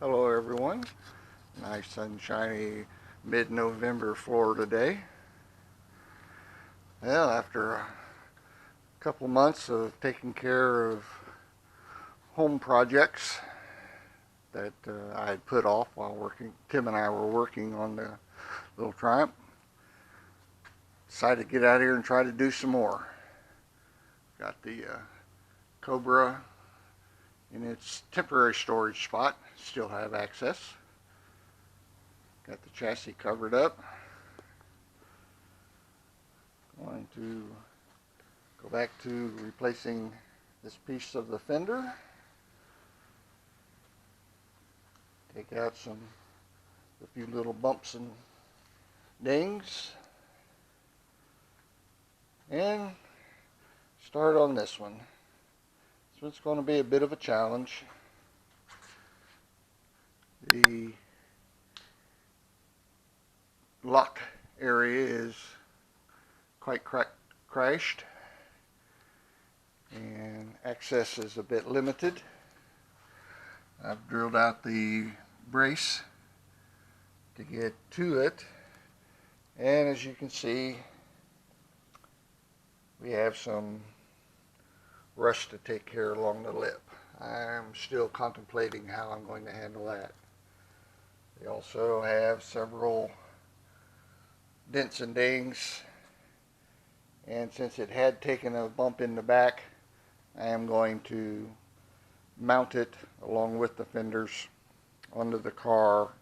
Hello everyone. Nice sunshiny mid-November Florida day. Well, after a couple months of taking care of home projects that I had put off while working, Tim and I were working on the little Triumph, decided to get out here and try to do some more. Got the Cobra in its temporary storage spot, still have access. Got the chassis covered up. Going to go back to replacing this piece of the fender. Take out a few little bumps and dings. And start on this one. So it's going to be a bit of a challenge. The lock area is quite crashed and access is a bit limited. I've drilled out the brace to get to it, and as you can see, we have some rust to take care along the lip. I'm still contemplating how I'm going to handle that. They also have several dents and dings, and since it had taken a bump in the back, I am going to mount it along with the fenders onto the car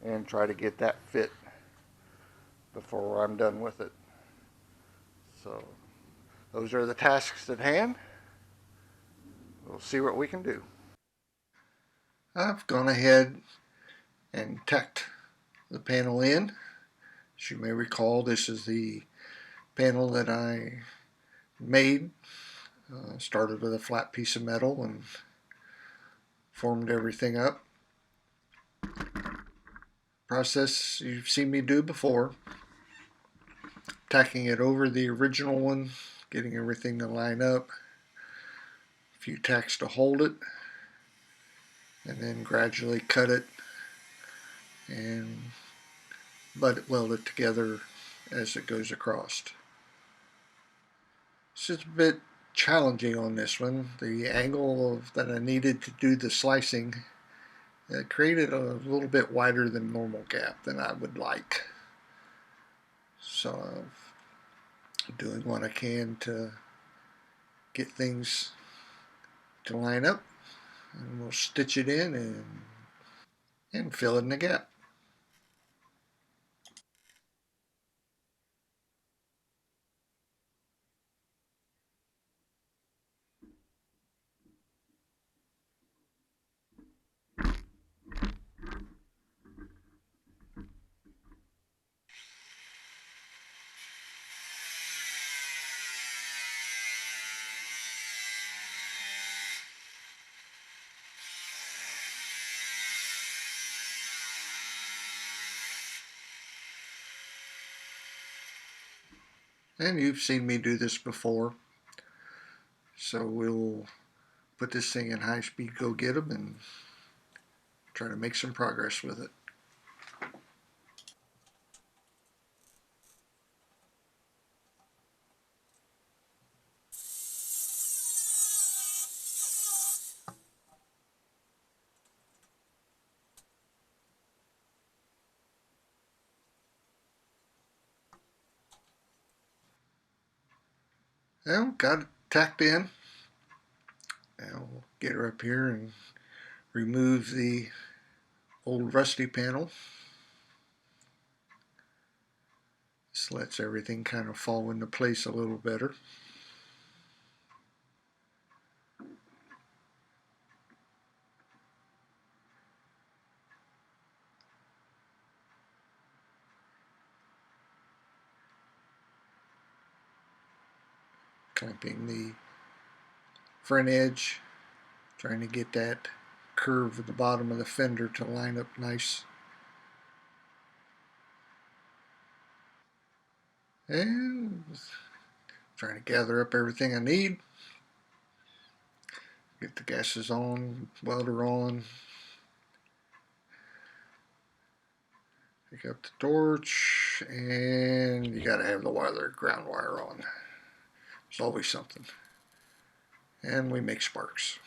and try to get that fit before I'm done with it. So those are the tasks at hand. We'll see what we can do. I've gone ahead and tacked the panel in. As you may recall, this is the panel that I made. Started with a flat piece of metal and formed everything up. Process you've seen me do before. Tacking it over the original one, getting everything to line up. A few tacks to hold it, and then gradually cut it and butt weld it together as it goes across. It's just a bit challenging on this one. The angle that I needed to do the slicing created a little bit wider than normal gap than I would like. So I'm doing what I can to get things to line up, and we'll stitch it in and fill in the gap. And you've seen me do this before, so we'll put this thing in high speed go get 'em and try to make some progress with it. Well, got it tacked in. Now we'll get her up here and remove the old rusty panel. This lets everything kind of fall into place a little better. Clamping the front edge, trying to get that curve at the bottom of the fender to line up nice. And trying to gather up everything I need. Get the gases on, welder on, Pick up the torch, and you gotta have the ground wire on. There's always something. And we make sparks.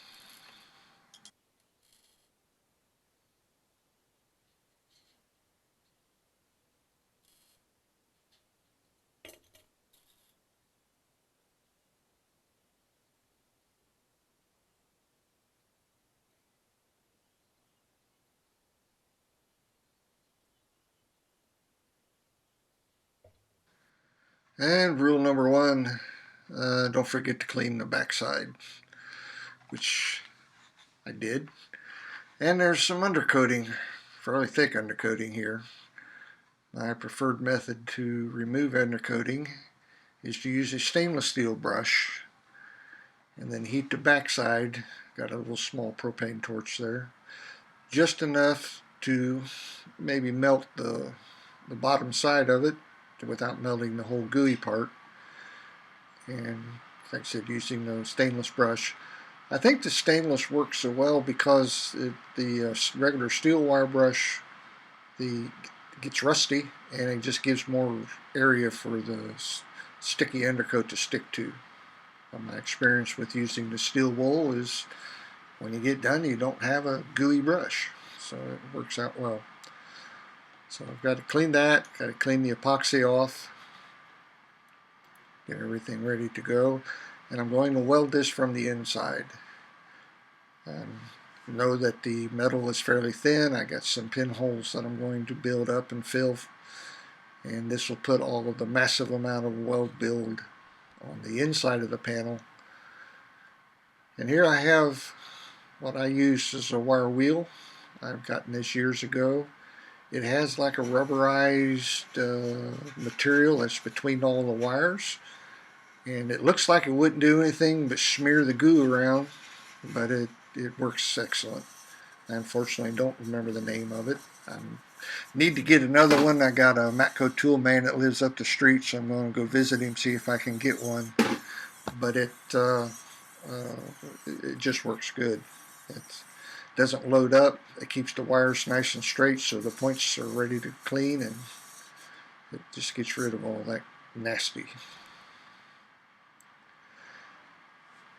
And rule number one, don't forget to clean the backside, which I did. And there's some undercoating, fairly thick undercoating here. My preferred method to remove undercoating is to use a stainless steel brush and then heat the backside. Got a little small propane torch there. Just enough to maybe melt the bottom side of it without melting the whole gooey part. And like I said, using the stainless brush. I think the stainless works so well because the regular steel wire brush gets rusty, and it just gives more area for the sticky undercoat to stick to. My experience with using the steel wool is when you get done, you don't have a gooey brush, so it works out well. So I've got to clean that, got to clean the epoxy off, get everything ready to go, and I'm going to weld this from the inside. Know that the metal is fairly thin. I got some pinholes that I'm going to build up and fill, and this will put all of the massive amount of weld build on the inside of the panel. And here I have what I use as a wire wheel. I've gotten this years ago. It has like a rubberized material that's between all the wires, and it looks like it wouldn't do anything but smear the goo around, but it works excellent. I unfortunately don't remember the name of it. I need to get another one. I got a Matco tool man that lives up the street, so I'm going to go visit him, see if I can get one. But it just works good. It doesn't load up. It keeps the wires nice and straight, so the points are ready to clean, and it just gets rid of all that nasty.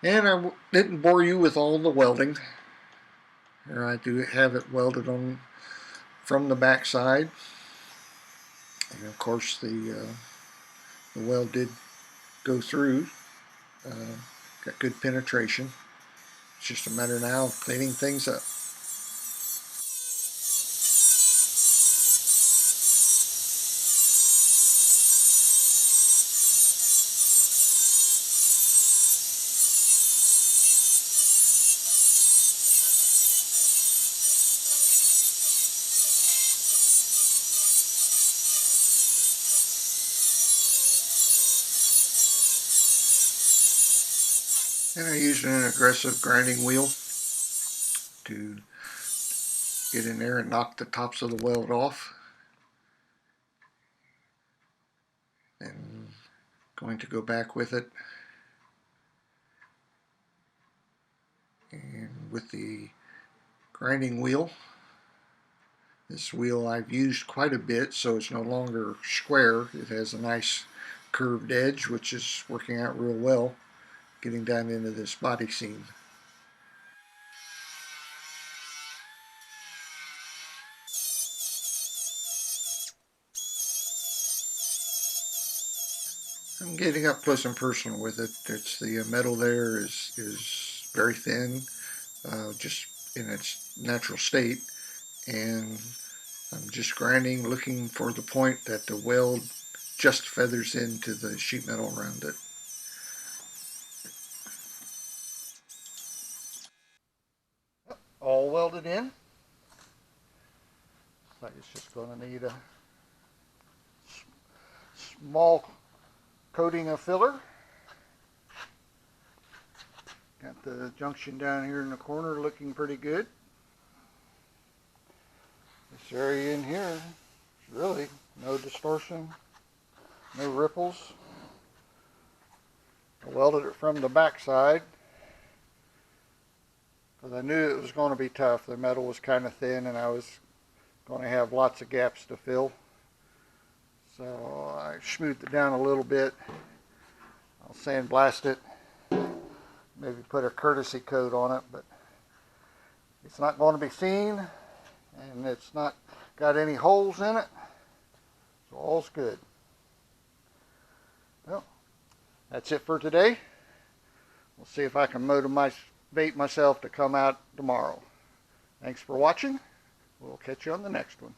And I didn't bore you with all the welding. Here I do have it welded on from the back side, and of course the weld did go through. Got good penetration. It's just a matter now of cleaning things up. And I used an aggressive grinding wheel to get in there and knock the tops of the weld off. And going to go back with it. And with the grinding wheel, this wheel I've used quite a bit, so it's no longer square. It has a nice curved edge, which is working out real well, getting down into this body seam. I'm getting up close and personal with it. It's the metal there is very thin, just in its natural state, and I'm just grinding, looking for the point that the weld just feathers into the sheet metal around it. All welded in. Looks like it's just going to need a small coating of filler. Got the junction down here in the corner looking pretty good. This area in here, really no distortion, no ripples. I welded it from the back side because I knew it was going to be tough. The metal was kind of thin, and I was going to have lots of gaps to fill. So I smoothed it down a little bit. I'll sandblast it, maybe put a courtesy coat on it, but it's not going to be seen, and it's not got any holes in it, so all's good. Well, that's it for today. We'll see if I can motivate myself to come out tomorrow. Thanks for watching. We'll catch you on the next one.